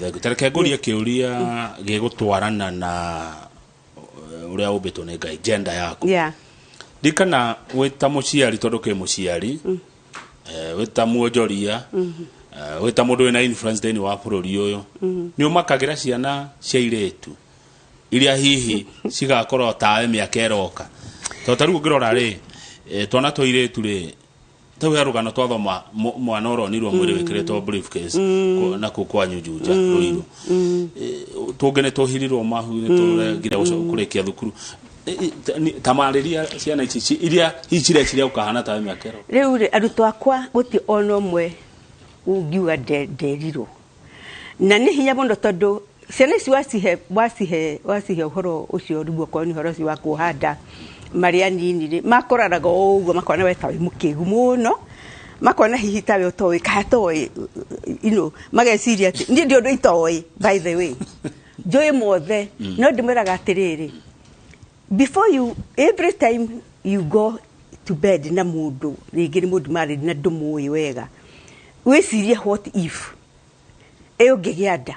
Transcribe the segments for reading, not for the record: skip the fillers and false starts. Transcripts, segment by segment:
thank you. Tereke nguria kiuria gigutwarana na uria ubitwo ni Ngai gender yaku. Yeah. Dikana wita muciari tondu ke muciari. Wita muonjoria. Wita mundu wina influence thini wa bururi uyu. Ni umakagira ciana cia iretu. Iria hihi cigakorwo tawe miaka eroka. Totaru ngirora ri twana toiretu ri tawe rugano twathoma mwana oronirwo mwiri wikiretwo briefcase na kukwanyu juja ruiru tugene tohirirwo mahu turegire kurikia thukuru tamariria ciana ici iria icireciria ukahana tawe miaka ero riu ri arutwo akwa guti ono mwe ungiuga nderirwo na ni hinya muno tondu ciana ici wasihe uhoro ucio rugo kwa ni horo ci wa kuhanda maria nini ri makoraraga uguo makona wetawe mukigu muno makona hihi tawe utowe katowe mageciria ati ndi ndio itowe by the way joy mothe no ndimeraga atiriri before you every time you go to bed na mundu rigiri mundu mari na ndumuyi wega weciria what if eyo gegiada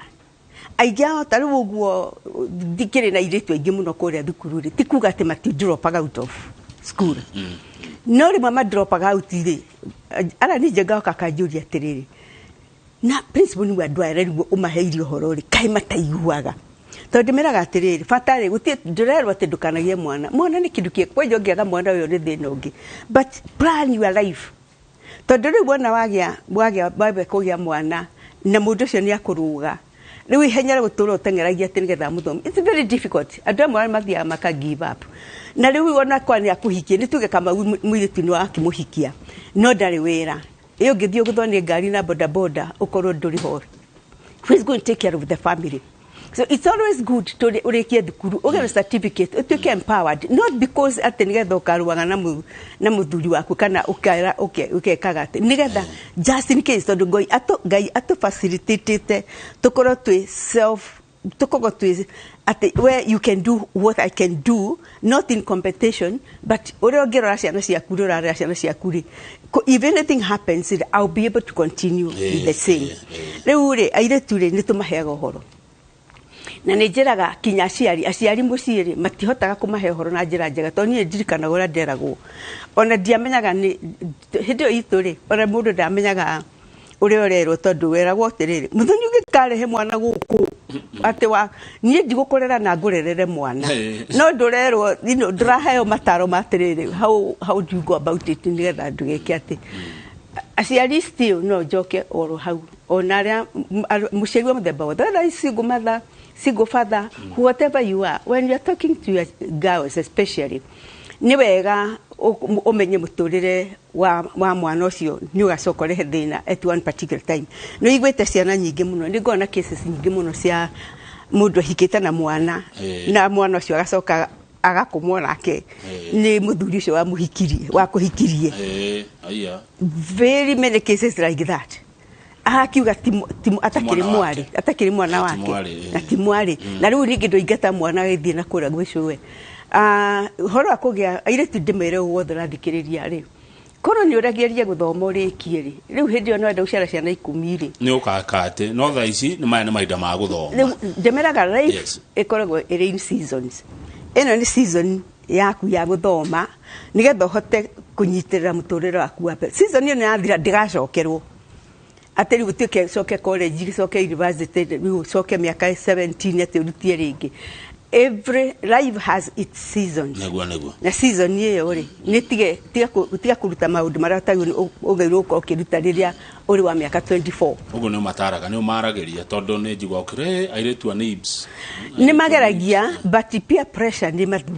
aigao taru uguo dikire na iretu aingi muno kuria thukuru ri tikuga ati mati drop out of school no ri mama drop out ri ara ni jega kakanjuria tiriri na principal ni wa ndware ri umaheirio horo ri kai mataiguaga tondu meraga tiriri fatari guti ndirerwa ati ndukanagie mwana ni kindu kie kwejo ngiaga mwana uyo ni thina ungi but plan your life tondu ri wona wagia babe kugia mwana na mundu cio ni akuruga riu ihenya gutura utengeragia ati nigetha muthomi it's very difficult andu amwe mathia maka give up na riu wona kwa ni akuhikia ni tuge kama mwiritu ni wakimuhikia no ndari wira iyo ngithio guthoni ngari na boda boda ukorwo nduri ho who is going to take care of the family. So it's always good to urekie thukuru uge a certificate utuke empowered not because ati nigetha ukaruaga na muthuri waku kana ukera ukekaga ati nigetha just in case tondu ngai atu facilitate tukorwo twi self tukorwo twi ati where you can do what I can do not in competition but ore ogero ciana ciaku rora ciana ciaku ri if anything happens I'll be able to continue in the same riu ri aire ture ni tumaheaga horo na nejeraga kinya aciari muciiri matihotaga kumahe horo na njira njega to nie ndirikana gora nderagwo ona ndiamenyaga ni hindio ituri ona mundu ndamenyaga uri orero tondu weragwo tiriri muthoni ugikarehe mwana guku ati wa nie ndigukorera na ngurerere mwana no ndurerwo ndiraheyo mataro matiriri how do you go about it nigetha ndugeke ati aciari still no joke oro hau onaria muciari wa muthemba wothe single father, whatever you are, when you are talking to your girls especially, ni wega umenye muturire wa mwana ucio ni ugacokorehe thina at one particular time. No igwete ciana nyingi muno ni ngona cases nyingi muno cia mundu hikita na mwana na mwana ucio agacoka agakumwo nake ni muthuri ucio wa muhikirie wa kuhikirie very many cases like that. Akiuga atakiri mwana wake atimwari na riu ringi ndoingata mwana withie na kura gwicwe horo akugia aire tudimere wothe rathikiriria ri kono ni urageria guthoma urikie ri riu hindi ono enda uciara ciana 10 ri ni ukakate no tha ici ni maida ma guthoma ndemeraga life ikoragwo in seasons eno ni season yaku ya guthoma nigetha hote kunyitirira muturire waku wa season ni yathira ndigacokerwo ateri gutuke soke college soke university soke miaka 17 ati urutie ringi every life has its seasons na season yeyo ri ni tiga kuruta maundu maria tayo ugeirwo ukiruta riria uri wa miaka 24 ugo ni mataraga ni umarageria tondu ni njigwa ukire airetu anibs ni mageragia but peer pressure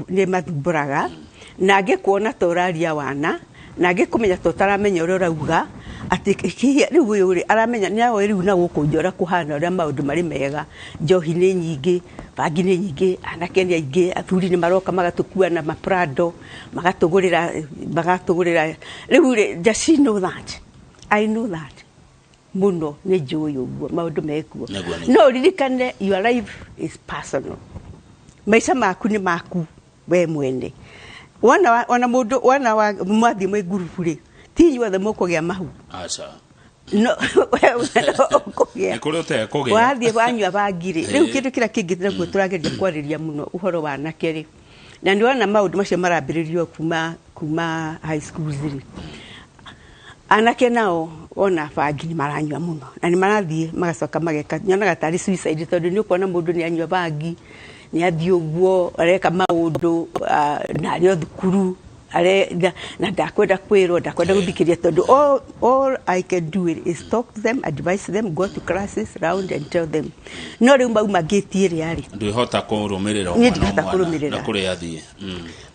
ni mathumburaga na angekuona toraria wana na angekumenya totaramenya uri urauga ati riu yuri aramenya ni awe riu na guku njora kuhana ria maundu mari mega njohi ni nyingi bangi ni nyingi anake ni aingi athuri ni maroka magatukua na maprado magatugurira riu just know that I know that muno ni joy uguo maundu mekuo no ririkane your life is personal maisha maku ni maku we mwene wana mundu wana wa mwathi mwe gurupu ri ti yuothe mukugia mahu acha no Nikurote kugea wathie wanyua bangire riu kindu kira kingi naguo turageria kwariria muno uhoro wa nakeri na ndiona maundu macio marambiririo kuma high school ziri anake nao ona bangi ni maranyua muno na ni marathie magacoka mageka nyonaga tari suicide tondu ni ukona mundu ni anyua bangi ni athie uguo areka maundu na rio thukuru na ndakwenda kwirwo ndakwenda guthikiria tondu all I can do is talk to them, advise them, go to classes round and tell them no riu mauma gate iri ari ndihota kurumirira na kuri athie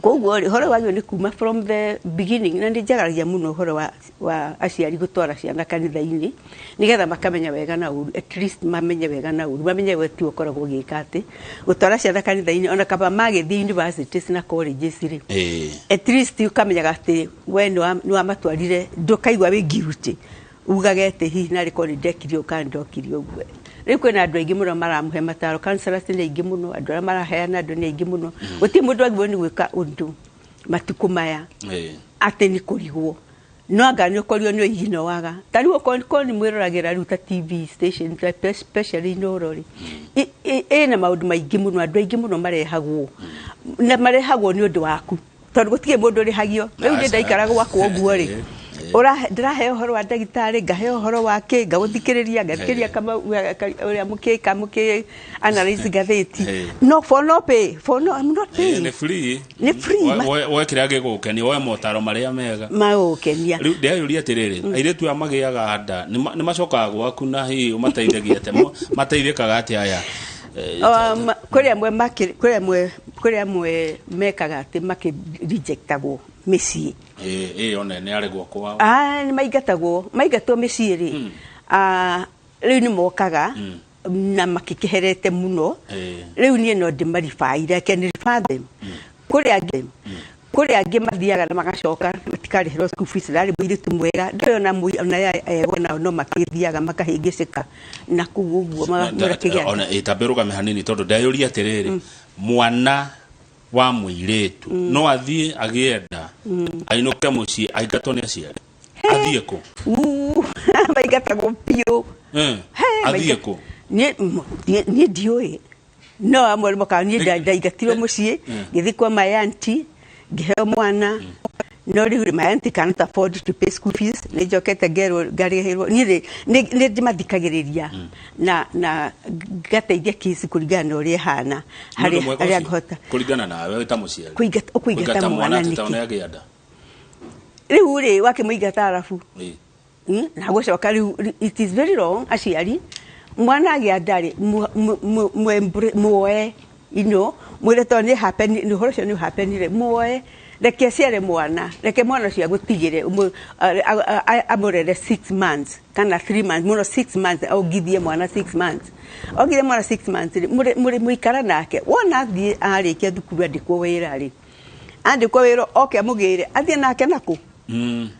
koguo horo wanyu ni kuma from the beginning na ndijagaragia muno horo wa aciari gutwara ciana kanitha-ini nigetha makamenya wega na uru at least mamenye wega na uru mamenye wetu ukoragwo gikate gutwara ciana kanitha-ini ona kaba magithie universities na colleges ri at least ukamenyaga ati we ni wa matwarire ndukaigwa wi guilty ugagete hihi na riko ni ndekirio kandokirio gwe riu kwina andu aingi muno maramuhe mataro counselors ni aingi muno andu ara maraheana andu ni aingi muno uti mundu agwo ni gwika undu matuku maya ati ni kurigwo no anga ni ukorio ni igino waga tari uko ni mwiragira riu ta TV station especially Inooro ri na maundu maingi muno andu aingi muno marehagwo na marehagwo ni undu waku tondu gutige mundu ri hagio riu ndi ndaikara gwakwo guo ri ndirahe uhoro wa ndagitari ngahe uhoro wake ngathikiriria kama uria muki analyze gatheti no for no pay I'm not paying ni free we kirage gukeni we motaro maria mega magukenia riu ndayuria atiriri airetu amagiaga nda ni macokaga gwaku na hi umateithagia temo mateithikaga ati aya kuri amwe mekaga ati maki rejectagwo misi one ne aregwo kwao ni maigatwo misi ri riu ni mokaga na makikiherete muno riu ni no ndimarifaire keni father kuri angi mathiaga na magacoka matikariherwo school fees rari mwiritu mwega ndona ona no makithiaga makahingicika na kuguo marakigia ona itaberuga mehanini tondu ndayuria atiriri mwana wa muiretu no athie agienda ainuke muci aigatwo ni aciari athie ku maigatagwo pio athie ku ni ndioi no amwe moka ni ndaigatirwo muci githi kwa my auntie ngiheo mwana no riu my auntie can't afford to pay school fees ni jokete gari hirwo ni ndimathikagiriria na gateithia kisi kuringana uri hana hari agota kuringana nawe wita muciari kuigata mwana niki taonagianda riu ri wake muigata arafu na gwocoka riu it is very wrong aciari mwana agiandari muoe mwire to ni happen ni horo cio ni happen ire muoe reke ciare mwana reke mwana cio gutigire amurere 6 months kana 3 months muno 6 months au githie mwana 6 months ogire mwana 6 months muri muikara nake wona thie arikia thukuru andikwo wira ri andikwo wira oke amugire athie nake naku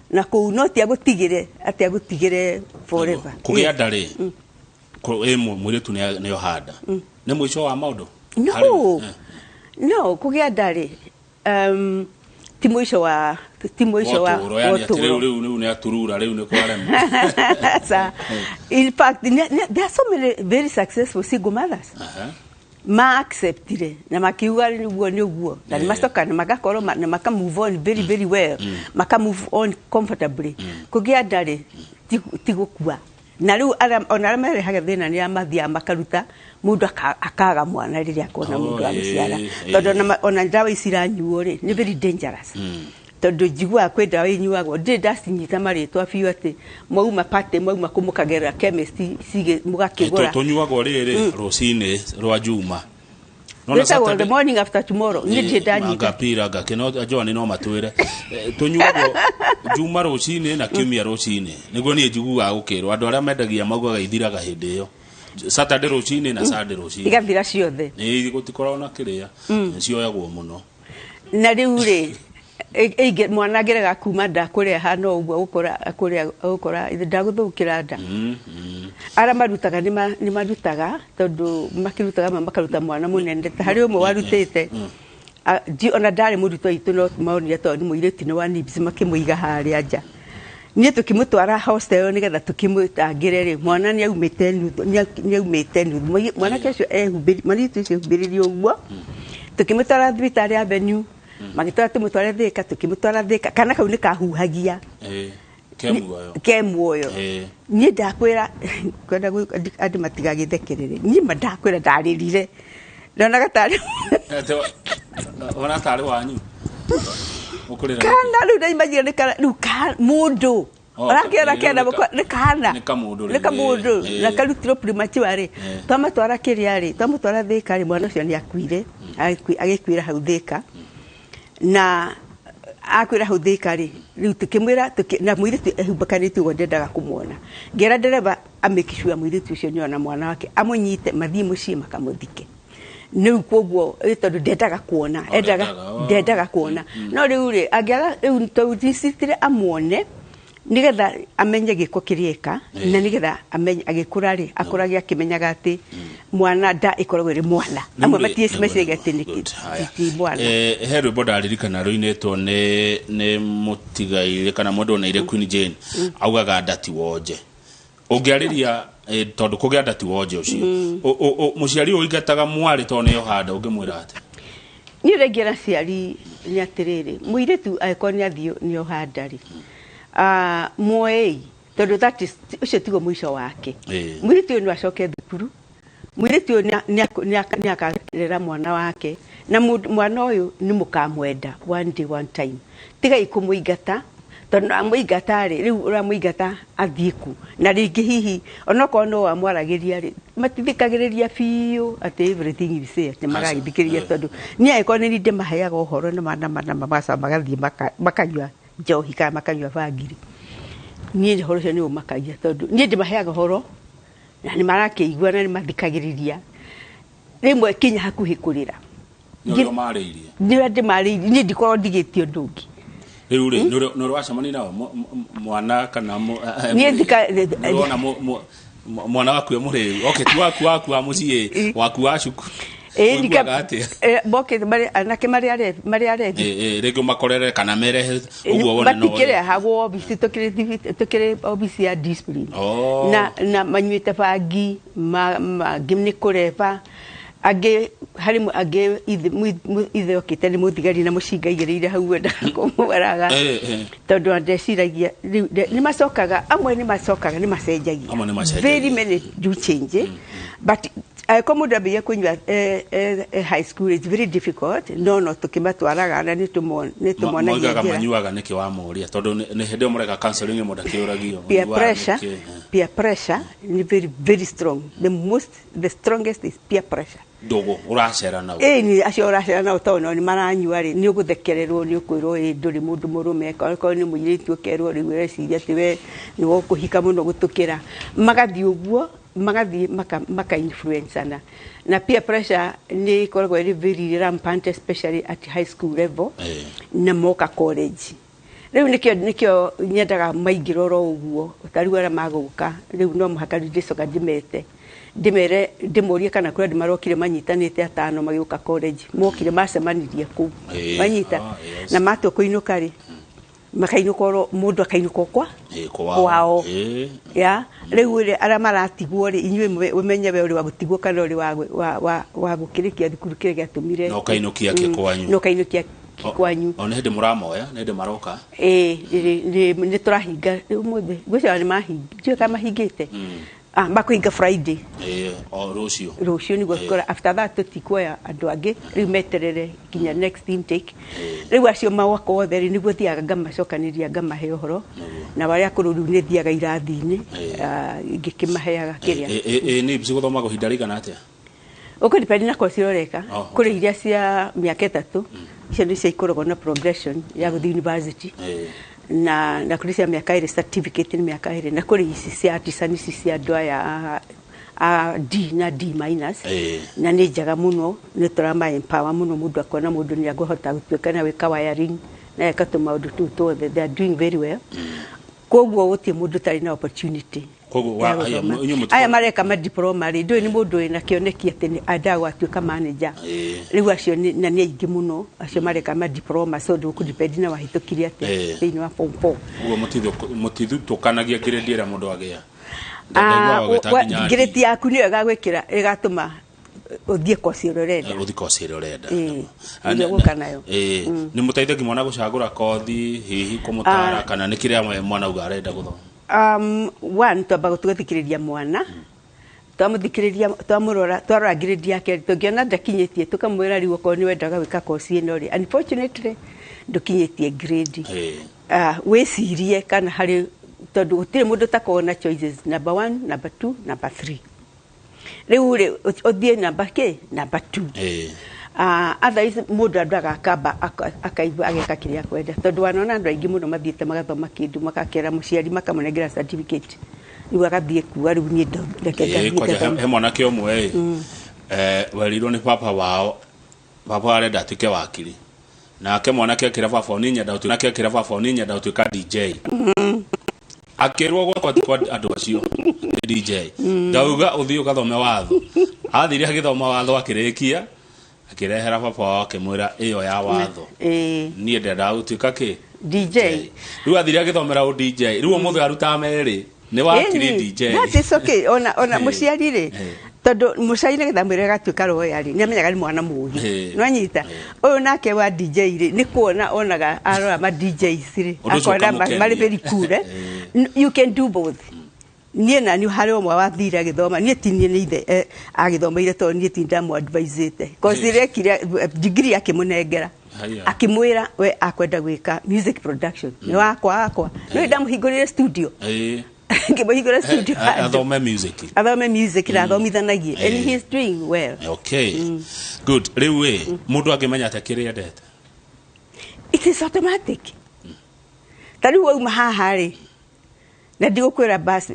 na ku no ti agutigire ati agutigire forever kugia ndari mwire tu ne yohada ne mwicho wa maundu no kugia ndari timoisho wa riu ni aturura riu ni kwarema in fact there are so many very successful single mothers ma acceptire na makiuga ni uguo na mastoka na magakorwo na maka move on very very well maka move on comfortably kugia ndari tigukua na riu ona marehaga thina ni amathia makaruta mundu akaga mwana riria akona mundu amuciara tondu ona ndawa isiranyuo ri ni very dangerous tondu jigwa kwenda we nyuagwo ndi ndasinyita maritwa biu ati mwauma pate mwauma kumukagera chemist sige mugakigora tunyuagwo riri rucini rwa juma no Saturday the morning after tomorrow ni ndanyita ngapira ngakino ajoni no matwire tunyuagwo juma rucini na kiumia rucini niguo ni njiguga gukirwo andu aria mendagia maugaga ithiraga hindi iyo Saturday rucini na Sunday rucini igathira ciothe ni gutikorwo na kiria cioyagwo muno na riu ri ege mwana gerega kuma nda kuria hano uguo ukora ndaguthukira nda ara marutaga ni marutaga tondu makirutaga makaruta mwana munene ta hari umwe warutite ona ndari muruto itu no maonia to ni muireti no wa nibs makimuiga hari aja Niĩ tukimutwara hostel nigetha tukimutangire ri mwana ni aumite nuthu mwana kesho manitu cio humbiririo uguo tukimutwara thibitari avenue magitwara tumutware Thika tukimutwara Thika kana kau ni kahuhagia kemuoyo niĩ ndakwira kwenda andu matigagithekerere niĩ ndakwira ndaririre ndonaga tari ona tari wanyu kana lu dai majira ni kana lu mundu rakera kenda ni kana ni kamundu na kalutiro primachware twamutwara kiriari twamutwara Thika ri mwana ucio ni akuire agikwira hau Thika na akwira hau Thika ri riu tukimwira na mwiritu ehumbakanite ugo ndendaga kumuona ngera ndereba amekishua mwiritu ucio niona mwana wake amunyite mathii mucii makamuthike niu koguo tondu ndendaga kuona ndendaga kuona no riu ri angiaga riu tawithitire amuone nigetha amenye giko kirieka na nigetha amenye agikura ri akuragia kimenyaga ati mwana nda ikoragwo ri mwana amwe matie message ati ni mwana heru boda ririkana ruinetwo ne mutigaire kana mundu na ire Queen Jane augaga ndati wonje ungiariria tondu kugia ndati wonje ucio muciari uigataga mwari to ne handa ungimwira ati ni regira ciari ni atiriri muiritu aikoni athio ni handa ri moei tondu that is ucio tigo mwisho wake muiritu ni acoke thukuru muiritu ni akarera mwana wake na mwana uyu ni mukamwenda one day one time tiga ikumuigata tondu amuigata ri riu uramuigata athiku na ringi hihi onoko no amwaragiria ri matithikagiriria fiu ati everything is say ati magagithikiriria tondu ni aikoni ni ndemaheaga uhoro na mamaca magathie makanywa njohi kana makanywa bangiri ni horo cio ni umakagia tondu ni ndimaheaga horo na ni marakeigua na ni mathikagiriria rimwe kinya hakuhi kurira ndio mariirie ni ndimariirie ni ndikoro ndigitio ndungi riu ri no rwacamani nao mwana kana ni ndika mwana waku muri okay tu waku wa mucie waku wa cuku boke bari anake mari are rego makorere kana merehe uguo wona no batikire hago bisi tokire obisi ya discipline na manyuite bagi gimni kureva age harimu age ithe okite ni muthigari na mucinga igereire hau wenda kumwaraga tondu andeciragia ni macokaga amwe ni macenjagia very many do change but komuda biya kunywa high school is very difficult no tukimatwaraga na nitumona ngira manyuaga niki wa moria tondu ni hende mureka counseling mo ndakiuragio peer pressure ni very strong the strongest is peer pressure dogo uracera nawo ni acio uracera nawo tondu ni maranyua ri ni uguthekererwo ni ukwirwo nduri mundu murume ko ni muiritu ukerwo ri weciria tiwe ni wokuhika muno gutukira magathi uguo magathi maka influence na peer pressure ni koragwo ri very rampant especially at high school level na moka college riu nikio nyendaga maingiroro uguo utariwara maguka riu no muhaka ndicoka ndimere ndimurie kana kura ndimarokire manyitanite atano magiuka college mokire macemanirie ku manyita na mato kuinuka ri makainuko mundu akainuko kwao ya riu ri ara maratigwo ri inywe umenye we uri wa gutigwo kana uri wa gukirikia thukuru kire gatumire no kainukia kwanyu ona hende muramoya nende maroka ni turahinga umuthe gwica ni mahinga kama hingite bakuhinga Friday rucio ni gukora after that tutikoya andu angi riu meterere kinya next intake riu acio mawako othe ni guthiaga ngamacokaniria ngamahe uhoro na baria kururu ni thiaga irathi-ini ngikimaheaga kiria ni bisi guthoma guhinda rigana atia uko depend na course iroreka kuri iria cia miaka 3 icio ni cia ikoragwo na progression ya guthi university na kuri cia miaka 2 certificate ni miaka 2 na kuri ici cia artisan cia ndoya D na D minus na ni njaga muno ni turama empower muno mundu akona mundu ni agohota gutuika na wika wiring na yakatuma undu tu they are doing very well koguo uti mundu tari na opportunity kogo aya mareka ma diploma ri ndo ni mundu ina kioneki ati ni adawa atuika manager riu acio na ni aingi muno acio mareka ma diploma so ndu kudepend na wahitukiria ati thini wa form 4 ugo mutithu tukanagia grade ira mundu agia grade yaku ni gagwikira igatuma uthie kosi rorenda uthie kosi rorenda ndio kanayo ni mutaitheki mwana gucagura kothi hihi kumutara kana ni kiria mwana uga arenda guthoma one twamba tugathikiriria mwana twamuthikiriria twarora grade yake tungiona ndakinyitie tukamwira riu ko ni wendaga wika kosi ino ri unfortunately ndukinyitie grade wecirie kana hari tondu gutire mundu takona choices number 1 number 2 number 3 riu ri othie number 2 otherwise mundu andaga akamba akaigua ageka kiria kwenda tondu wanona andu aingi muno mathiete magathoma kindu makakera muciari makamunengera certificate riu agathie kuwa riu ni ndeke he mwana ke omwe werirwo ni papa wao papa arenda atuike wakiri nake mwana ke akira baba oni nyenda utuika nake akira baba oni nyenda utuika DJ akirwo kwa andu acio DJ ndauga uthio gathome watho athire agithoma watho akirikia akirehera papa wake mwira iyo ya watho nie ndenda utuika ki DJ riu athire agithomera DJ riu muthe aruta meri ni wakiri DJ that is okay ona muciari ri tondu muciari ni gethamwira gatuika royari ni amenyaga ni mwana mugi no anyita uyu nake wa DJ ri ni kuona onaga arora ma DJs ri akona mari very cool you can do both nie na ni hari omwe wathira githoma nie tinie ni ithe agithomeire to nie tinda mu advisete kosire kiria degree yake munengera akimwira we akwenda gwika music production ni wakwa no ndamuhingurire studio ngibahigura studio athome music na athomithanagie and he is doing well okay good riu mundu akimenya atakiri endete it is automatic tari wa mahaha ri na ndigukwira basi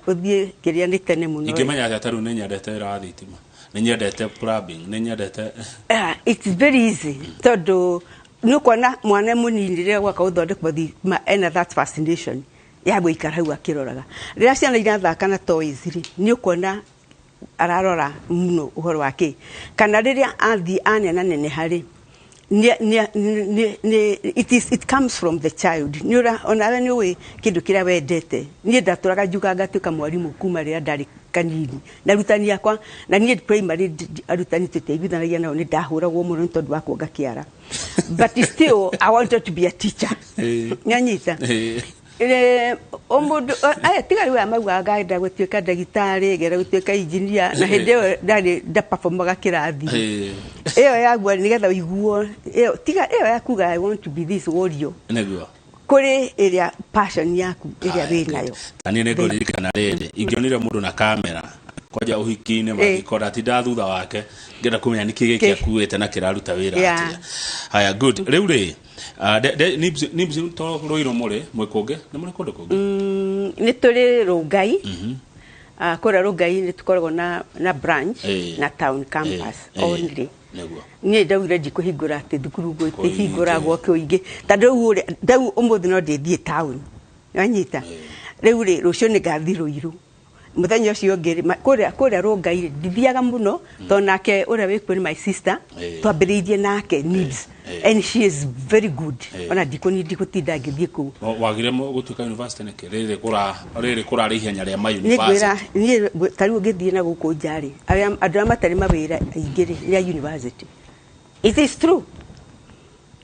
uthie kiria ni tene muno ingimenya ataru ni nyendete rathitima ni nyendete plumbing ni nyendete it's very easy tondu nukona mwana muninire gwaka uthondekwa ena that fascination ya gwikara hau akiroraga rira ciana irathaka na toys ri ni ukona ararora muno uhoro wake kana riria athi anena nene hari it comes from the child ni ura ona ni we kindu kira wendete ni ndaturaga juga ngatuka mwarimu kuma ria ndari kanini na rutani yakwa na ni primary arutani tuteithanagia nao ni ndahuragwo muno tondu wa kuonga kiara but still I wanted to be a teacher nyanyita omundu aya tigari wa magwa gaida gutuika ndagitari gera gutuika engineer na hinde ndari performaga kirathi iyo yagwa ni getha iguo iyo tiga iyo yakuga I want to be this warrior negwa kuri area passion yaku area winayo ani nego lirikana rede ingionire mundu na kamera kwaja uhikine magikora ati ndathutha wake ngenda kumenya niki giki akuite na kiraruta wira atia haya good riu ri nibs to roiro more mwekonge na muri kondo konge ni turi Rongai kora Rongai ni tukoragwo na branch na town campus only ni ndawire ndikuhingura ati thukuru gwite hinguragwo kyoingi tandu ndau umuthi no ndithie town anyita riu ri rucio ni gathiro iru muthenya ucio ngiri kuria Rongai ndithiaga muno to nake uria wikwe ni my sister twambiriirie nake needs and she is very good ona ndikoni ndikutinda ngithie ku wagire gutuika university neke riri kura ihenya ria ma university ni tari ngithie na guku njari andu matari mawira ingiri ya university it is true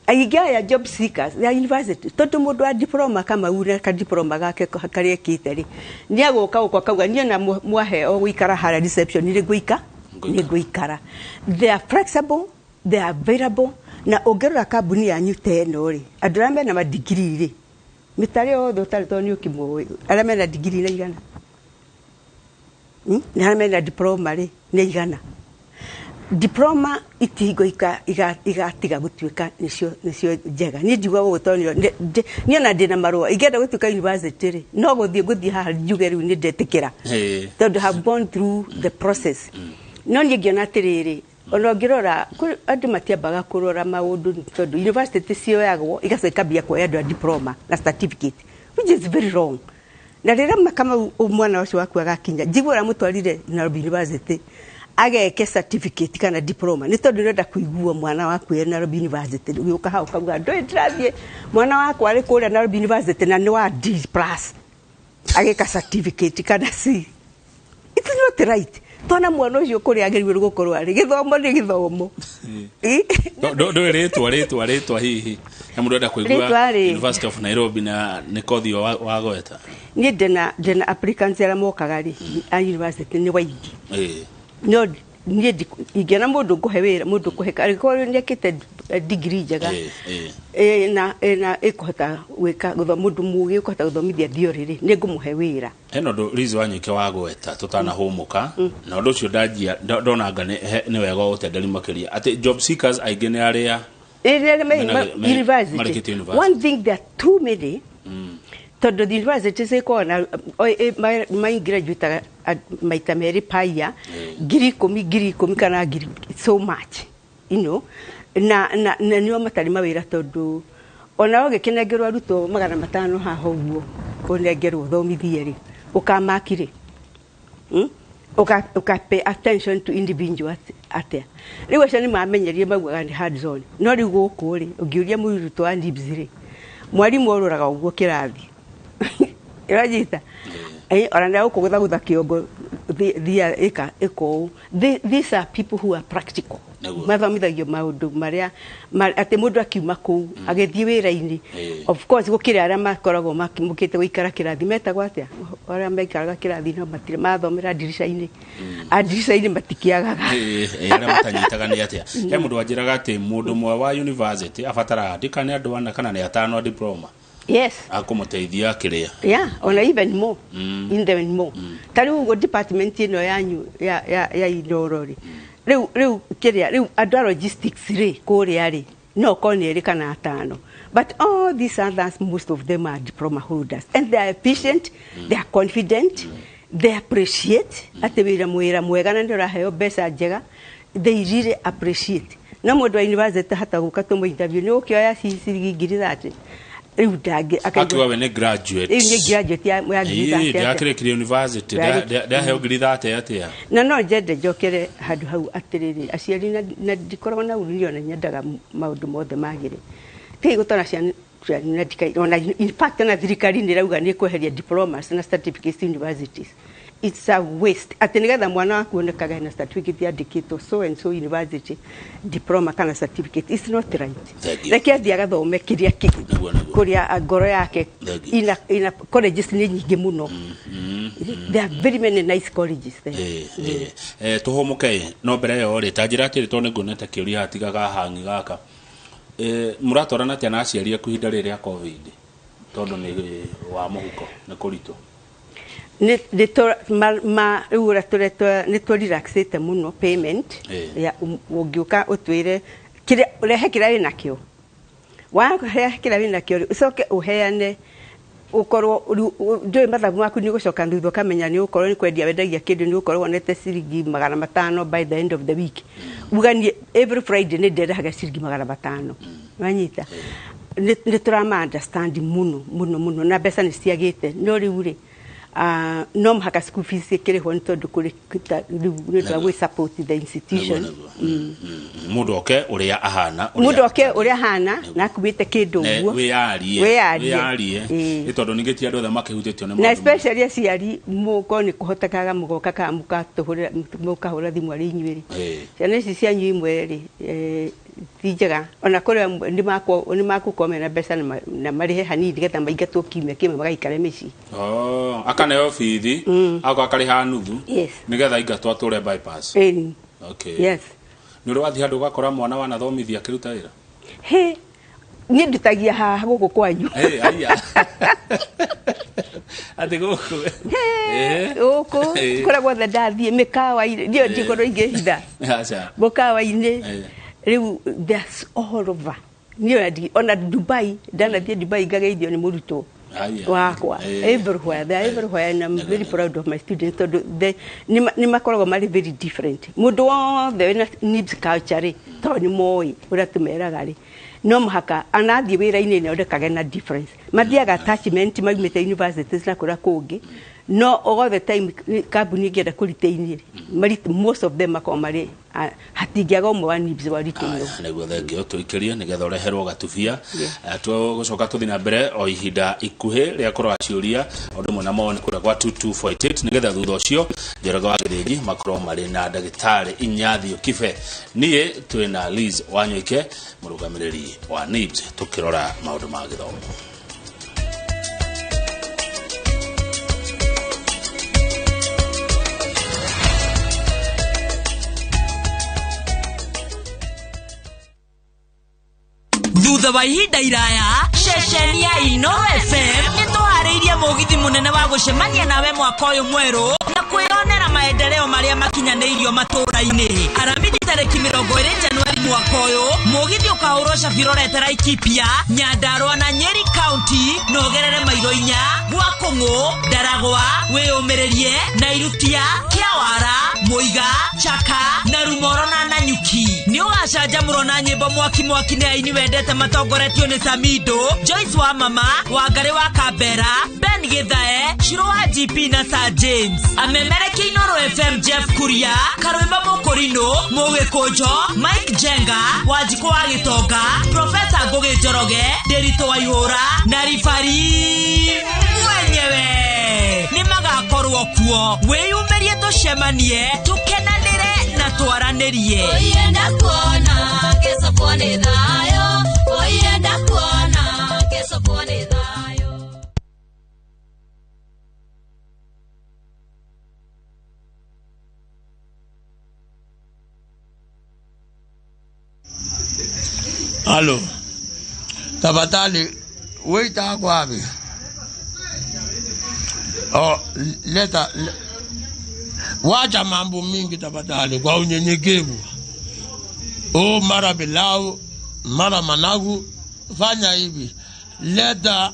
aigaya job seekers ya university tondu mundu wa diploma kama ure ka diploma gake kari ekiteri ni agoka uko kauga ni na mwahe o guikara hara reception ni guikara they are flexible they are available na ongerera kambuni yanyu teno ri andu arame na degree ri mitari othe utari to ni ukimwe arame na degree na igana ni arame na diploma ri ni igana diploma itigo igatiga gutuika nicio njega ni ndigwa gutonio ni ona ndina marua igenda gutuika university ri no guthie ha njuge riu ni ndetikira tondu have gone through the process no ni ngiona tiriri ono ngirora andu matiambaga kurora maundu tondu university cio yagwo igacoka bia kwa andu diploma na certificate which is very wrong na rĩrĩa kama mwana ũcio waku agakinya njiguĩra mũtwarire Nairobi University ageke certificate kana diploma nĩ tondũ nĩrenda kũigua mwana waku e Nairobi University ũgĩũka hau kauga ndũĩ ndĩrathiĩ mwana waku arĩ kũrĩa Nairobi University na nĩ wa D+ ageka certificate kana C. It's not right. Tona mwana ũcio kũrĩa agĩrĩirwo gũkorwo arĩ gĩthomo nĩ gĩthomo. Ndũ rĩtwa hihi na mũndũ enda kũigua University of Nairobi na nĩ kothi wagweta. Niĩ ndĩna applicants arĩa mokaga rĩ a university nĩ waingĩ. No niĩ ingĩona mũndũ ngũhe wĩra mũndũ kũhe arĩkorwo nĩekĩte degree njega na ĩkũhota gwĩka mũndũ mũgĩ ũkũhota gũthomithia theory nĩ ngũmũhe wĩra. Hena ũndũ rizi wanyuke wagweta tũtanahũmũka na ũndũ ũcio ndanjia ndonanga nĩ wega ũtenderi makĩria atĩ job seekers aingĩ nĩ arĩa university. One thing that too many tondũ the university cikoragwo na graduate maita merĩ paia 10,000 kana so much na nĩo matarĩ mawĩra tondũ ona ũgĩkĩnengerwo arutwo 500 haha ũguo ũnengerwo thomithie rĩ ũkamakire pay attention to individuals atia rĩu acio nĩ mamenyerie maugaga nĩ hard zone no rĩu gũkũ rĩ ũngĩũria mũrutwo wa NIBS rĩ mwarimũ ũrũraga ũguo kĩrathi irajita ona nĩ ũkũgũthagũtha kĩongo these are people who are practical mathomithagio maũndũ marĩa atĩ mũndũ akiuma kũu agĩthiĩ wĩra-inĩ of course gũkĩrĩ arĩa makoragwo makĩmũkĩte gũikara kĩrathi metagwo atĩa arĩa maikaraga kĩrathi no matirĩ mathomera ndirica-inĩ ndirica-inĩ matikĩagaga arĩa matanyitaga nĩ atĩa he mũndũ wanjĩraga atĩ mũndũ mwe wa university abataraga ndikane andũ ana kana nĩ atano diploma. Yes. Akũmũteithia kĩrĩa. Yeah, ona even more. Even more. Tariũ go department ĩno yanyu ya Inooro rĩ. Rĩu kĩrĩa rĩu andũ logistics rĩ kũrĩa rĩ no koneri kana atano. But all these others most of them are diploma holders and they are efficient, they are confident, they appreciate atĩ wĩra mwega na nĩ ũraheo mbeca njega. They really appreciate. No mũndũ wa university hata gũka tũmũ interview nĩ ũkĩoya ciringi 30. Akiwa we nĩ graduate. Nĩ graduate ya githate. Ya kĩrĩkire university. Ndaheo githate atia. No njende njokere handũ hau atĩrĩrĩ aciari na ndikoragwo na urĩrio na nyendaga maũndũ mothe magĩrĩ. Tĩ gũtona ciana na ndikai in fact na thirikari nĩ rauga nĩ kweheria diplomas na certificates universities. It's a waste. Atĩ nĩgetha mwana waku onekaga na certificate yandĩkĩtwo so and so university diploma kana certificate. It's not right. Reke athiĩ agathome kĩrĩa kũrĩa ngoro yake ina colleges nĩ nyingĩ mũno. There are very many nice colleges there. Tũhũmũke no mbere yo rĩ tanjĩra atĩ tondũ nĩnguonete kĩũria hatigaga hangi gaka. Mũratwarana atĩa na aciari aku ihinda rĩrĩa COVID tondũ nĩ wa mũhuko nĩ kũritũ. Nĩ tũrelaxĩte mũno payment ya ũngĩũka ũtwĩre ũrehe kĩrĩa wĩ nakĩo warehe kĩrĩa wĩ nakĩo ũcoke ũheane ukorwo ndio mathabu maku ni gucoka thutha kamenya ni ukorwo ni kwendia wendagia kindu ni ukorwo wonete ciringi 500 by the end of the week ugani every Friday ni nderehaga ciringi 500 wanyita ni turama understand muno na pesa ni ciagite no riu ri no mhaka school fees ikiriho ni tondu kuri ni twa support the institution mundu oke uria ahana na kubite kindu uguo wiarie ni tondu ningitia andu othe makihutitio ni na especially aciari muko ni kuhotekaga mugoka ka mukatuhura mukahura thimu ari inyuiri ciana ici cianyu imwe ri tijega ona kore ni maku komena pesa na marihe hanini getha maingatwo kimwe magaikare mici akane ofithi ako akariha nuthu nigetha ingatwa tore bypass okay yes ni urathi handu gakora mwana wanathomithia kiruta wira ni ndutagia haha guku kwanyu aya ati guku guku kora gwothe ndathie mikawa-ini ndio ndikorwo ingĩhitha acha mukawa-ini riu that's all over ni ona Dubai ndanathie Dubai ngageithio ni muruto wakwa everywhere they everywhere and I'm very proud of my students. So they ni makoragwo mari very different. Mundu wothe wina needs culture to ni moi ura tumeraga ri no muhaka anathi wira-ini ne odekage na difference mathiaga attachment maumite universities na kura kungi no all the time kambuni ngenda kuriteini most of them akomari hatingiaga umwe wa nibs wa ritenyo niguo thengio turikirie nigetha ureherwo gatubia tugucoka tuthi na mbere o ihinda ikuhi ria korwa ciuria undu mwe na moni kura kwa 2248 nigetha thutha ucio Njoroge wa Githinji makorwo mari na ndagitari Inyathio Kibe nie twina Liz Wanyoike murugamiriri wa nibs tukirora maundu ma githomo. Thutha wa ihinda iraya ceceni ya Inooro FM nitũharĩirie mũgithi mũnene wa gũcemania nawe mwaka ũyũ mwerũ na kwĩyonera maendeleo marĩa makinyanĩirio matũũra-inĩ. Aramithi tarĩki 20 Januari mwaka ũyũ mũgithi ũkahũrwo Cabi Laikipia, Nyandarua na Nyeri County na ũgerere mairo 4 gwa Kũng'ũ, Ndaragwa, Wĩyũmĩrĩrie, Nairutia, Kĩawara, Mũiga, Chaka na Rumoro na Nanyuki. Nĩ ũgacanjamũrwo na nyĩmbo mwaki nĩ aini wendete matongoretio nĩ Samido, Joyce wa Mama, Wangari wa Kambera, Ben Githae, Shiro wa GP na Sir James. Amemereki Inooro FM Jeff Kuria, Karwimba Mokorino, Mũgĩkũnjo, Mike Jenga, Wanjikũ wa Gĩtonga, Professor Ngũgĩ Njoroge, Nderitu Waihũra na Rifari mwenyewe nĩ magakorwo kuo. Wĩyumĩrie tũcemanie, tũkenanĩre na twaranĩrie. Oyenda kuona kesho pone thayo, oyenda kuona kesho pone thayo. Halo, tafadhali waita kwapi? Leta wacha mambo mingi tafadhali kwa unyenyekevu. Mara pilau, mara managu, fanya hivi. Leta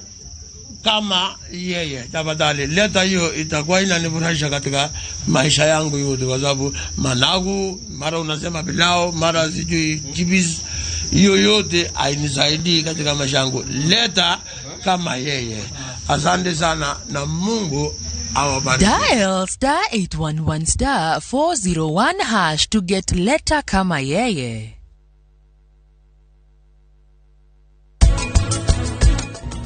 kama yeye tafadhali. Leta hiyo itakuwa inanifurahisha katika maisha yangu yote kwa sababu managu, mara unasema pilau, mara sijui chibis, hiyo yote hainisaidii katika maisha yangu. Leta kama yeye. Asante sana na Mungu awabariki. Dial *811*401# to get letter kama yeye.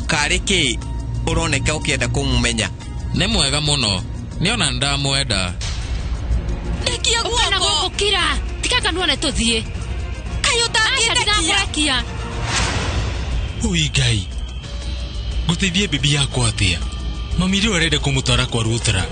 Kariki uroneka ukienda kumumenya. Nĩ mwega mũno. Niona ndamwenda. Ndekia guoko kira. Tikaka nuone tuthie. Kayuta ndekia. Ui Ngai. Guteithie bibi yakwa atia. Mami rĩu arenda kũmũtwara kwa Ruthra.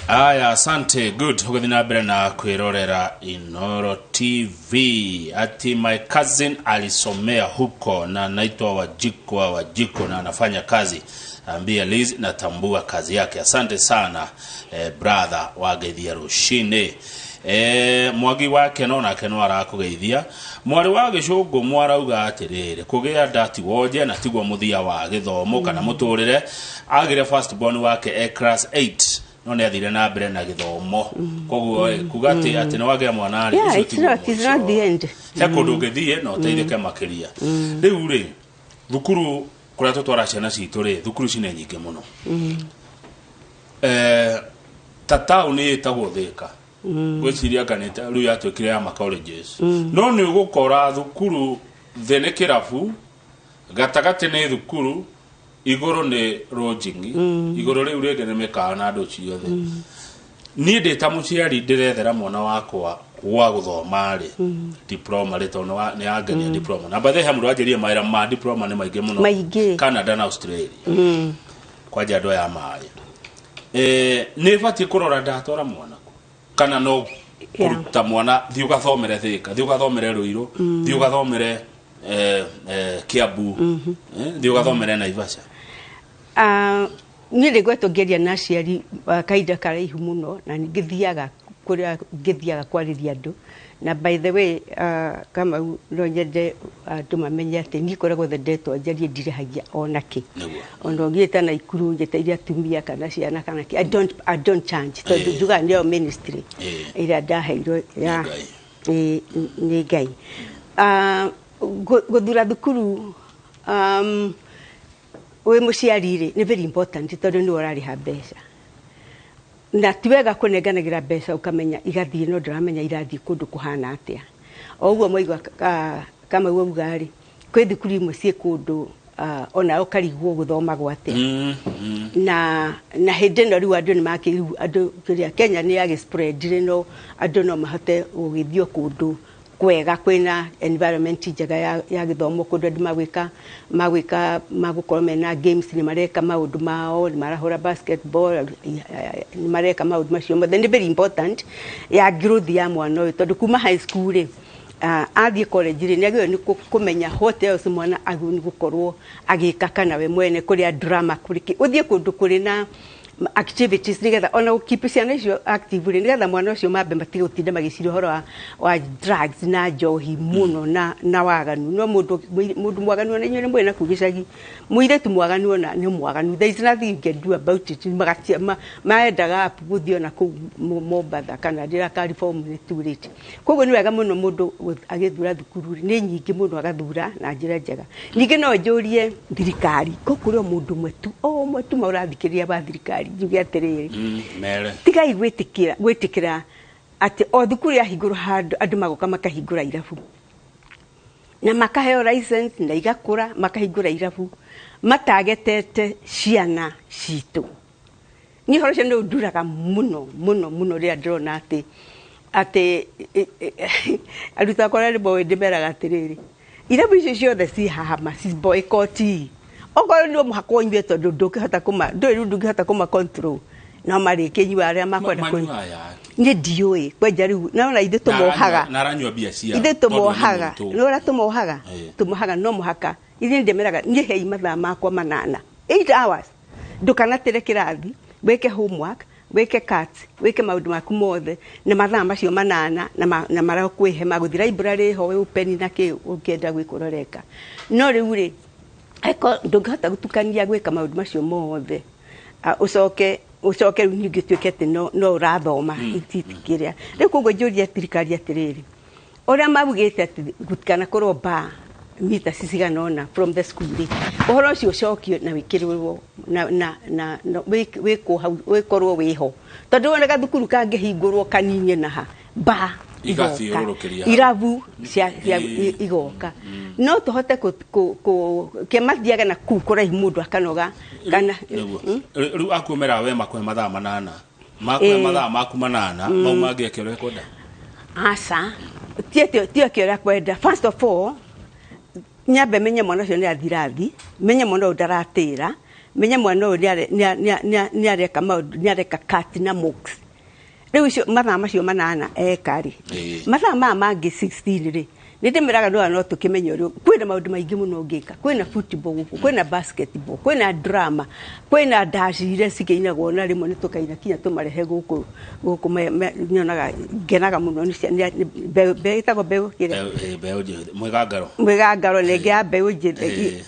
Aya, asante. Good. Huko thina mbere na kwirorera Inooro TV. Ati my cousin alisomea huko na naitwa Wajiko na anafanya kazi. Ambia Liz natambua kazi yake. Asante sana brother wa Inooro Ruciini. Mwagi wake nona kenwa arakugeithia. Mwari wa Gicungu mwarauga atirire kugia ndati woje na tigwa muthia wa githomo kana muturire agire first born wake class 8 none athire na mbere na githomo koguo kugati ati no wage mwana ari ucio ti not the end yakundu ngithie no teithike makiria riu ri thukuru kuria tutwara ciana citu ri thukuru cine nyingi muno tatau ni etagwo Thika gwiciria kanita riu yatwikire ya colleges no ni ugukora thukuru thene kirafu gatagati ni thukuru igoro ni lodging igoro riu rege ni meka na andu ciothe ni ndita muciari ndirethera mwana wakwa kwa guthoma ri diploma ri tono ni angenia diploma na bathe hamru ajirie maira ma diploma ni maige muno Canada na Australia kwa jado ya mai ni fati kurora ndatora mwana kana no kuruta mwana thiu gathomere Thika thiu gathomere Ruiru thiu gathomere Kiambu thiu gathomere Naivasha Ni regweto geria na ciari kaida karaihu muno na ngithiaga kuria ngithiaga kwariria andu na by the way kama no nyende andu mamenye ati ni koragwo thedetwo njarie ndirihagia onaki ono ngieta na ikuru ngeteithia atumia kana ciana kana I don't charge to nduga ndio ministry ira ndaheirwo ya ni Ngai guthura thukuru we muciari ni very important tondu ni urariha mbeca na tiwega kunenganagira mbeca ukamenya igathie no ndiramenya irathie kundu kuhana atia oguo moigwa kama uga kwi thukuru imwe cie kundu ona ukarigwo guthoma gwate na hindi no riu andu ni makiru andu kiria Kenya ni ya spread no andu no mahote gugithio kundu kwega kwina environment njega ya githomo kundu andu magukorwo mena games ni mareka maundu mao ni marahura basketball ni mareka maundu macio mothe ni very important ya growth ya mwana uyu tondu kuma high school athie college ni agio ni kumenya what else mwana aguni gukorwo agika kana we mwene kuri drama kuri uthie kundu kuri na activities nigetha ona keep ciana icio active nigetha mwana ucio mambe matige gutinda magicira horo wa drugs na njohi muno na waganu no mundu mwaganu na nyone mwena kugicagi muiretu mwaganu na ni mwaganu there is nothing you can do about it magatia maendaga guthio na ku Mombasa kana ndira kari form ni turite koguo ni wega muno mundu agithura thukuru ni nyingi muno agathura na njira njega ningi no njurie thirikari kokurio mundu mwetu mwetu maurathikiria ba thirikari njuge atiriri tigai gwitikira ati o thukuru ya hinguru handu andu magoka makahingura irabu na makaheo license na igakura makahingura irabu matagetete ciana citu ni horo ndo nduraga muno ria ndrona ati aruta korari boy ndimeraga atiriri irabu icio ciothe ci hahama ci boycott ogoro ndio muhako nywe tondu ndukihota kuma ndukihota kuma control na marikenyi aria makwenda kuni ni dioi kweja riu na ithe tumohaga naranywa bia cia ithe tumohaga no tumohaga no muhaka ithe ndemeraga ni hei mathaa makwa manana 8 hours ndukana tere kirathi weke homework weke cards weke maundu maku mothe na mathaa macio manana na mara kwihe maguthi library ho we upeni na ki ukienda gwikuroreka no riu ri eko ndungihota gutukania gwika maundu macio mothe ucoke ngituikete no urathoma ititikiria riu koguo njuria thirikari atiriri oria mabugite ati gutikana korwo ba mita ciciganona from the school uhoro ucio ucokio na wikirwo na wikorwo wiho tondu wona thukuru kangihingurwo kaninye naha ba irabu cia igoka no tuhote kemathiaga na kukura mundu akanoga kana riu akumera we makwe mathaa manana maku manana mau mangekero ekoda asa tie kera kwenda first of all nyambe menye mwana cio ni athirathi menye mwana udaratira menye mwana uyu ni areka maundu ni areka cat na mox riu cio mathaa macio manana ekari mathaa mangi 16 ri ndimeraga no tukimenya uri kwina maundu maingi muno ngika kwina football guku kwina basketball kwina drama kwina dance ire cikiinagwo na rimwe ni tukaina kinya tumarehe guku nyonaga ngenaga muno ni beitago beu kire mwegangaro nege beu njithe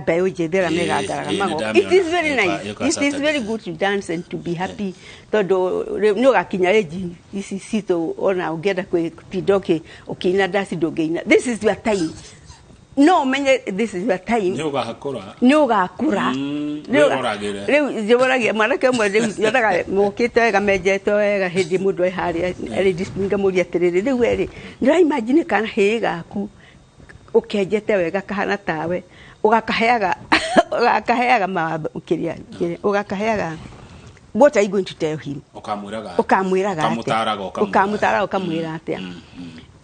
beu njithera megangaraga mago it is very nice it is very good to dance and to be happy todo no gakinya eji isi sito ona ugenda kwe tidoke ukina dance dogeina this is your time no menye this is your time no gakura leo jeborage marake mwe yodaga mokete ga mejeto ga hindi mundu ai hari ari dispinga muri atiriri leo eri ndira imagine kana higa ku ukejete wega kahana tawe ugakaheaga mawatho ukiria ugakaheaga what are you going to tell him ukamwiraga ukamutaraga ukamwira atia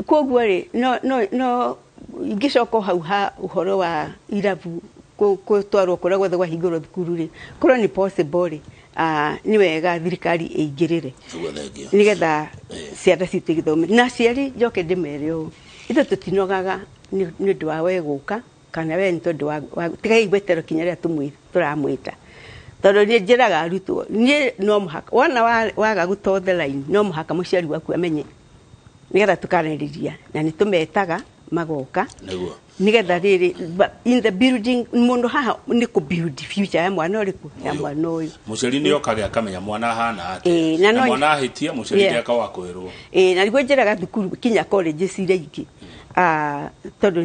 koguo ri no ngicoka hau ha uhoro wa irabu kutwarwo kuria gwothe gwa hinguro thukuru ri korwo ni possible ri ni wega thirikari eigirire nigetha ciana citu githome na ciari njoke ndimere u ithu tutinogaga ni ndu wa we guka kana we ntondu wa tigai gwetero kinya ria tumwira turamwita tondå nä njä raga arutwo niä no må haka wona waga gå tothe line no må haka må ciari waku amenye nä getha tå kanarä na nä tå metaga magoka nä getha rä rä in the building må ndå haha nä kå build future ya mwana å rä kå ya mwana å yå må ciari nä okage akamenya mwana hana atä na mwana ahätia må ciari ndeka wa kwä rwo na niguo njä raga thukuru kinya college cirä ingä tondå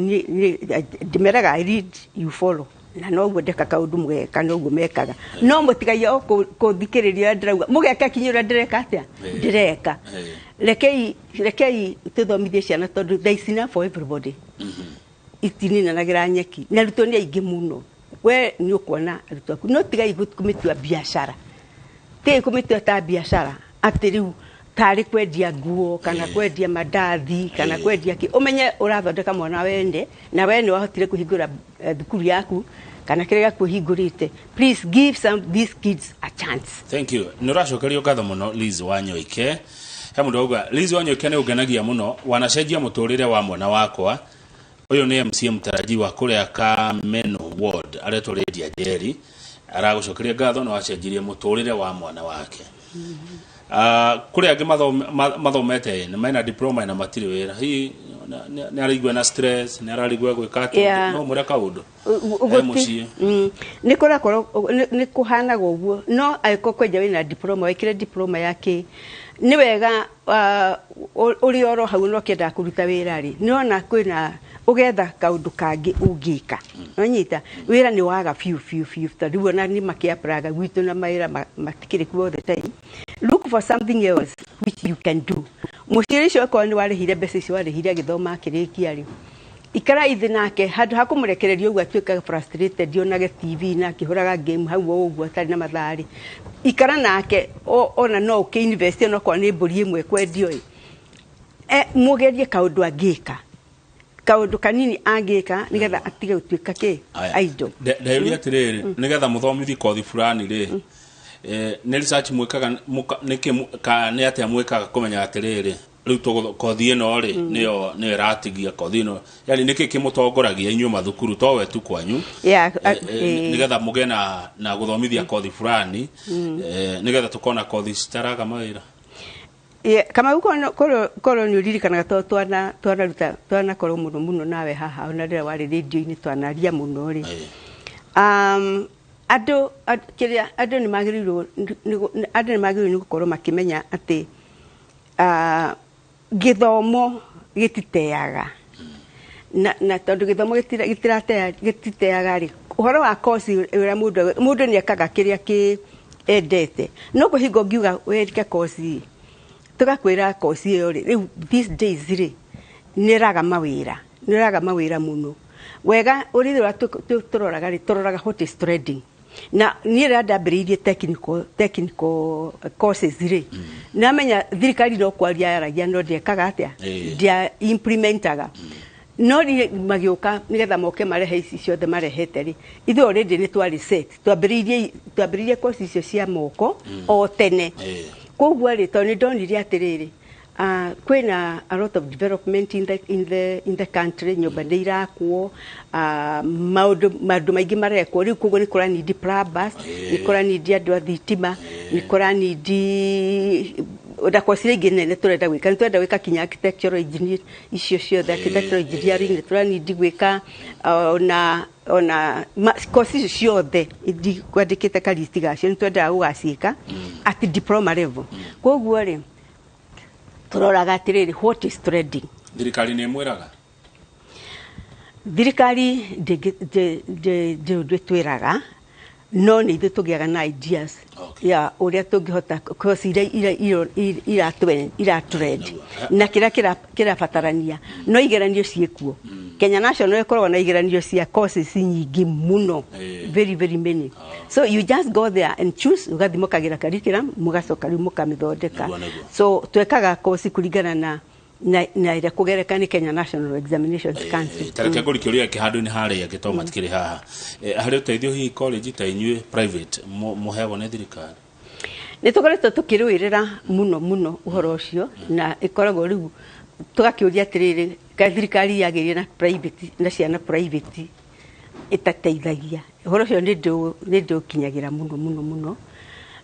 ndä meraga I read you follow na no guo ndeka kaundu mweka no guo mekaga no mutigaia o ko thikiriria ndirauga mugeka kinyura ndireka atia ndireka rekei tuthomithie ciana tondu there is enough for everybody itinina nagira nyeki na ruto ni aingi muno we ni ukona ruto aku no tigai kumitua biashara te kumitua ta biashara ati riu tari kwendia nguo kana kwendia mandathi kana kwendia ki umenye urathondeka mwana wende na we ni wahotire kuhingura thukuru yaku kana kirega kuhingurite please give these kids a chance. Thank you. Nuracokerio ngatho muno Liz Wanyoike he mundu auga Liz Wanyoike ni ungenagia muno wanacenjia muturire wa mwana wakwa uyu ni MC mtaraji wa kuria Kameno Ward aretwo Lydia Jerry aragucokeria ngatho no acenjirie muturire wa mwana wake kuri angi mathomete ni maina diploma na matiri wira hi ni arigwa na stress ni ararigwa gwika no mura kaundu ni kora ni kuhana goguo no aiko kwenja wina diploma wekire diploma yake ni wega uri oro hau no kenda kuruta wira ri ni ona kwina ugetha kaundu kangi ungika nonyita wira ni waga few tariwo na ni makia praga gwitu na maira matikire ku the time look for something else which you can do mushirisho ko ni warihire mbeca warihire githoma kirikia ri ikara ithi nake handu hakumurekereria ugu atuika frustrated onage TV na kihuraga game hau ugu atari na mathari ikara nake ona no ke invest no ko ni mburi imwe kwendio mugerie kaundu angika kaundu kanini angika nigetha atige utuika ke aido ndairia atiriri nigetha muthomithi kothi fulani ri ne research mwekaga ni atia mwekaga kumenya atiriri riu to kothi ino ri niyo ratigia kothi ino yani niki kimutongoragia inyu mathukuru to wetu kwanyu nigetha mugena na guthomithia kothi fulani nigetha tukona kothi staraga mawira kama uko kolo ni uririkana twana kolo muno nawe haha ona ndira wari radio ini twanaria muno ri ado ni magiriru ni gukorwo makimenya ati githomo gititeaga na tondu githomo gititeaga ri uhoro wa course ura mundu ni akaga kiria ki endete no kuhingo ngiuga werike course tugakwira kosi yo ri these days ri niraga mawira muno wega urithira turoraga ri turoraga hot trading na nira ndambiririe technical courses ri na menya thirikari no kwaria yaragia no ndekaga atia dia implementaga no ri magioka nigetha moke marehe ici ciothe marehete ri ithu already ni twari set twambiririe courses icio cia moko o tene koguo ri to ni ndonire atiriri kwina a lot of development in the country nyumba ni irakwo maundu maingi marekwo riu koguo ni kora need plumbers ni kora need andu a thitima ni kora need oda kwasire ingi nene turenda gwika kinya architectural engineer icio ciothe architectural engineering ni turenda need gwika ona courses ciothe idi kwandikite kalisti gacio ni turenda gugacika at diploma level koguo ri turoraga atiriri what is trading thirikari ni mwiraga thirikari de twiraga no ni ithu tugiaga na ideas ya uria tungihota course ira trend na kira fatarania no igeranio ciekuo Kenya National ekorwo na igeranio cia courses nyingi muno very many so you just go there and choose ugathimokagira curriculum mugacoka riu mukamithondeka so twekaga course kuringana na ira kugereka ni Kenya National Examinations Council tareke kurikiuria kihandu ni haria gitoma tikiri haha hari uteithio hi college ta inyue private muhevo ne thirikari ni tukoretwo tukirwirira muno uhoro ucio na ikoragwo riu tugakiuria atiriri ka thirikari yagirie na private na ciana private itateithagia horo cio nĩ kinyagira muno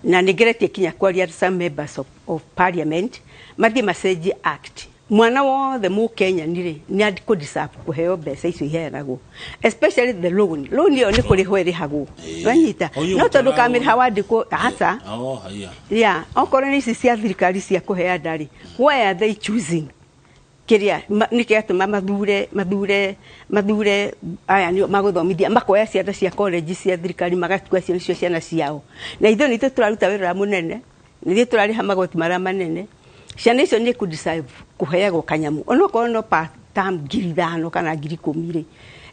na nĩngeretie kinya kwaria some members of parliament mathie macenjie act mwana wothe Kenya nĩ adiko deserve kuheo mbeca icio iheanagwo, especially the loan yo nĩ kũrĩ ho ĩrĩhagwo wanyita no tondũ kamĩrĩha wandĩkwo aca ya okorwo nĩ ici cia thirikari cia kũhea ndari, why are they choosing kiria nikĩatũma mathure aya nĩ magũthomithia makoya ciana cia college cia thirikari magatua cio nicio ciana ciao, na ithuĩ nĩ tũraruta wĩra mũnene, nĩ tũrarĩha magoti marĩa manene, ciana icio nĩ kudeserve kuheagwo kanyamu onokorwo no part time 5,000 kana 10,000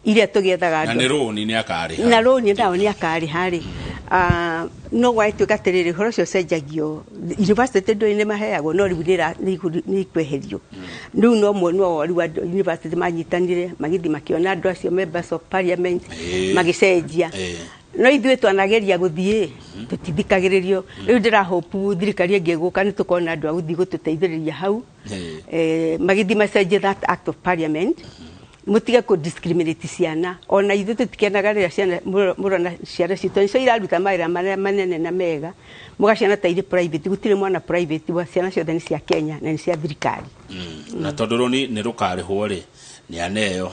iria tũgethaga na nĩ rũni nĩ akarĩha na rũni ndao nĩ akarĩha rĩ no gwaituĩka atĩrĩrĩ horo cio cenjagio university nĩ maheagwo no rĩu nĩ ikweherio rĩu no mwono rĩu university manyitanire magithi makiona andũ acio members of parliament magicenjia no ithuĩ twanageria gũthiĩ tũtithikagĩrĩrio rĩu ndĩrahopu thirikari ĩngĩgũka nĩ tũkona andũ a gũthiĩ gũtũteithĩrĩria hau magithi macenjie that act of parliament mutige ku discriminate ciana ona ithuĩ tũtikenaga rĩrĩa ciana mũrona ciana citũ icio iraruta mawĩra marĩa manene na mega mũgaciana ta irĩ private gũtirĩ mwana private wa ciana ciothe nĩ cia Kenya na nĩ cia thirikari na tondũ rũni nĩ rũkarĩhwo rĩ nĩ aneo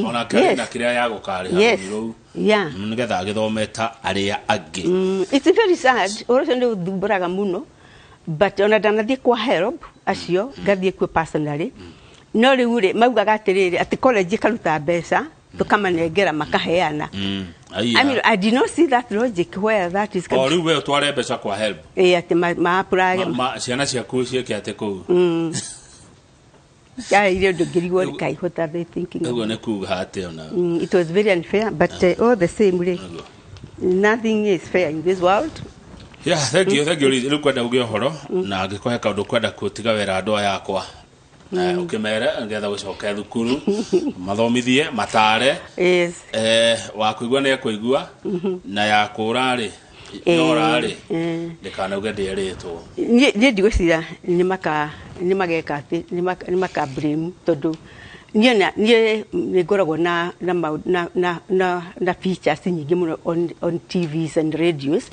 ona kĩrĩa ya gũkarĩha rũu nĩgetha agĩthome ta arĩa angĩ it's very sad ũrũcio nĩ ũthumbũraga mũno but ona ndanathiĩ kwa help acio ngathiĩ kuo personally no rĩu rĩ maugaga atĩrĩrĩ atĩ college karuta mbeca tũkamanengera makaheana I mean I did not see that logic where that is coming. Rĩu we tware mbeca kwa help atĩ maapurage ciana ciaku ciĩke atĩ kũu ile ndongirigwo rikaihota they thinking ũguo nĩ kuga atĩ ona it was very unfair but all the same nothing is fair in this world. Yeah, thank you rĩu kwenda uge horo na angĩkohe kaũndũ kwenda kũtiga wĩra andũ yakwa ukimere ngetha gucoka thukuru mathomithie matare wa kuigua ne kuigua na ya kurari norari ndikana ugederetwo ni ndigocira ni mageka ati ni maka blame tondu ni ngoragwo na features nyingi muno on TVs and radios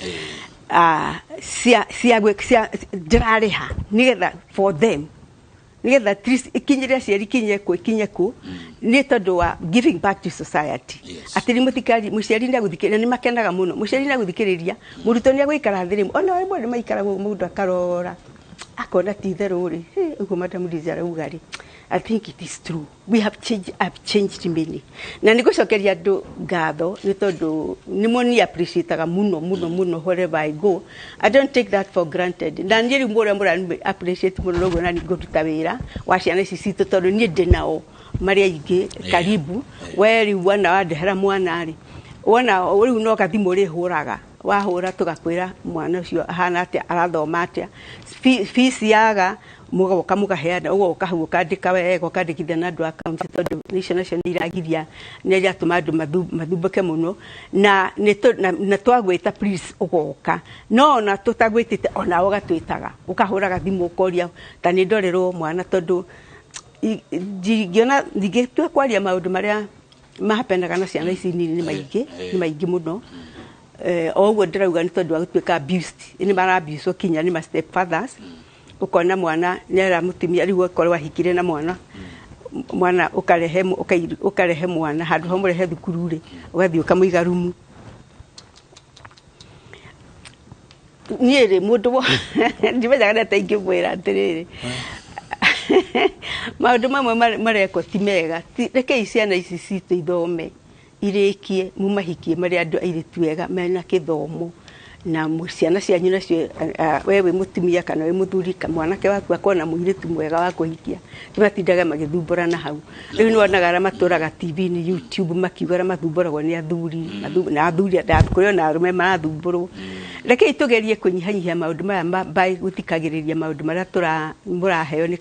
cia ndĩrarĩha nĩgetha for them nĩgetha at least ikinyĩre ciari kinye ku nĩ tondũ wa giving back to society atĩ nĩ mũtikari mũciari nĩ agũthikĩrĩria nĩ makenaga mũno mũciari nĩ agũthikĩrĩria mũrutwo nĩ agũikara thĩ ona we mwene maikaraga mũndũ akarora akona ti therũ rĩ ũguo madam Liza rauga-rĩ I think it is true. I've changed many. Na nigucokeria andũ ngatho nĩ tondũ nĩ appreciate-aga muno wherever I go. I don't take that for granted. Na niĩ rĩu mũrĩa appreciate muno ũguo na ngũruta wĩra wa ciana ici citũ tondũ niĩ ndĩ nao marĩ aingĩ karibu we rĩu wana wandehera mwana-rĩ wona rĩu no gathimũ rĩhũraga wahũra tũgakwĩra mwana ũcio ahana atĩa arathoma atĩa fees yaga mugoka mukaheana ugo kahau kandika wega kandikithia na andũ account tondu nation iragiria nĩ iratũma andũ mathumbuke muno na twagwĩta please ugoka no na tutagwĩtĩte ona ũgatwĩtaga ukahũraga thimũ ũkoria ta nĩ ndorerwo mwana tondu ngiona ngĩtua kwaria maũndũ marĩa mahapenaga na ciana ici nini nĩ maingĩ muno oguo ndĩrauga nĩ tondũ wa gũtuĩka abused nĩ marabused kinya nĩ ma step fathers ukona mwana nera mutimia riwo korwa hikire na mwana ukarehe mwana handu hamurehe thukuru ri ugathii ukamuiga rumu niere mundu ndimenyaga nata ingĩmwĩra atĩrĩrĩ maũndũ mamwe mareko ti mega reke ciana ici citũ ithome irĩkie mumahikie marĩ andũ airĩtu wega mena gĩthomo na ciana cianyu nacio wewe mutumia kana we muthuri mwanake waku akona mũirĩtu mwega wa kũhikia timatindaga magĩthumbũrana hau rĩu nĩ wonaga arĩa matũraga TV-inĩ YouTube makiuga arĩa mathumbũragwo nĩ athuri na athuri kũrĩ ona arũme marathumbũrwo reke tugerie kũnyihanyihia maũndũ maya gũthikagĩrĩria maũndũ marĩa mũraheo nĩ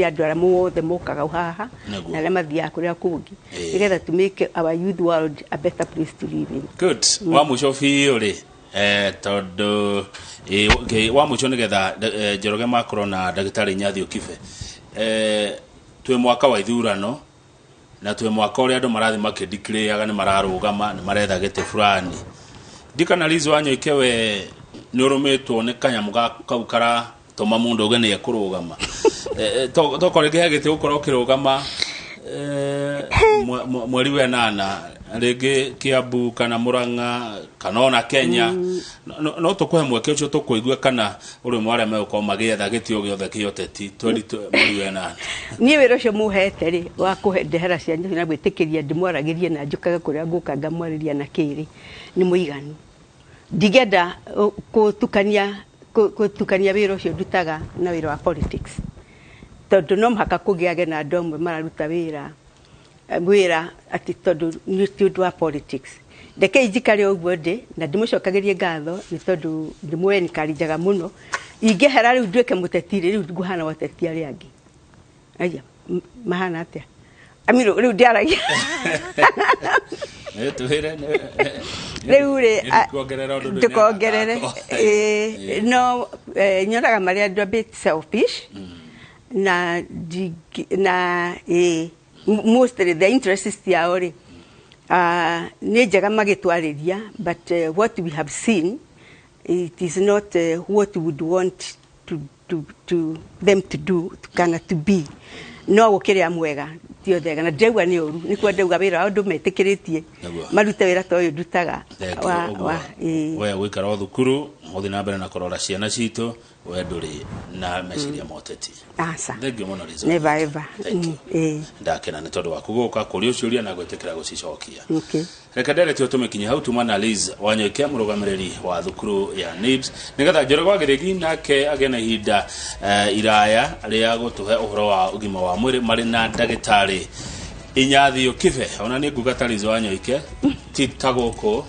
andũ arĩa mothe mokaga haha na arĩa mathiaga kũrĩa kũngĩ nĩgetha to make our youth world a better place to live in. Good. Wa mũico biũ-rĩ tondu wa mũico nĩgetha Njoroge makorwo na ndagĩtarĩ Nyathi Ũkibe twĩ mwaka wa ithurano na twe mwaka uri andu marathi makideclare aga ni mararugama ni maretha gete fulani ndikanalizo wanyo ikewe ni urumetwo ni kanyamu kau kara toma mundu uge ni ekurugama to korege gete ukora kirugama mweri we nana rege Kiambu kana Murang'a kana ona Kenya no tukwe mweke ucio tukuigua kana uri mware me uko magietha gitio giothe kioteti tweri mweri we nana ni wira ucio muhete ri wa kuhendehera cia na gwitikiria ndimwaragirie na njukaga kuria nguka ngamwariria na kiri ni muiganu ndigenda kutukania wira ucio ndutaga na wira wa politics tondu no mhaka kugiage na andu amwe mararuta wira ati tondu ni tundu wa politics ndeke ijikare uguo ndi na ndimucokagirie ngatho ni tondu ndimweni karinjaga muno ingehera riu nduike mutetiri riu nguhana wateti ari angi aya mahana atia amiro riu ndiaragia riu ri tukongerere no nyonaga maria andu a bit selfish na mostly the interests ciao ri ni njega magitwariria but what we have seen it is not what we would want to them to do kana to be no gukiria mwega tio thega na ndegwa ni uru ni kwa ndegwa wira andu metikiritie marute wira to uyu ndutaga we wikara thukuru muthi na mbere na korora ciana citu we nduri na meciria moteti asa thegio muno rizo never ever ndakena ni tondu wa kuguka kuri uciuria na gwetikira gucicokia reka ndere tio tumekinya hau tumana Liz Wanyoike murugamiriri wa thukuru ya NIBS nigetha njorogwa girigi nake agena ihinda iraya ria gutuhe uhoro wa ugima wa mwiri mari na ndagitari Inyathio Kibe ona ni nguga Liz Wanyoike titagoko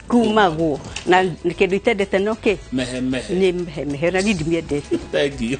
kumago na kindu itendete no ki mehe ni mehe na ndimiendete thank you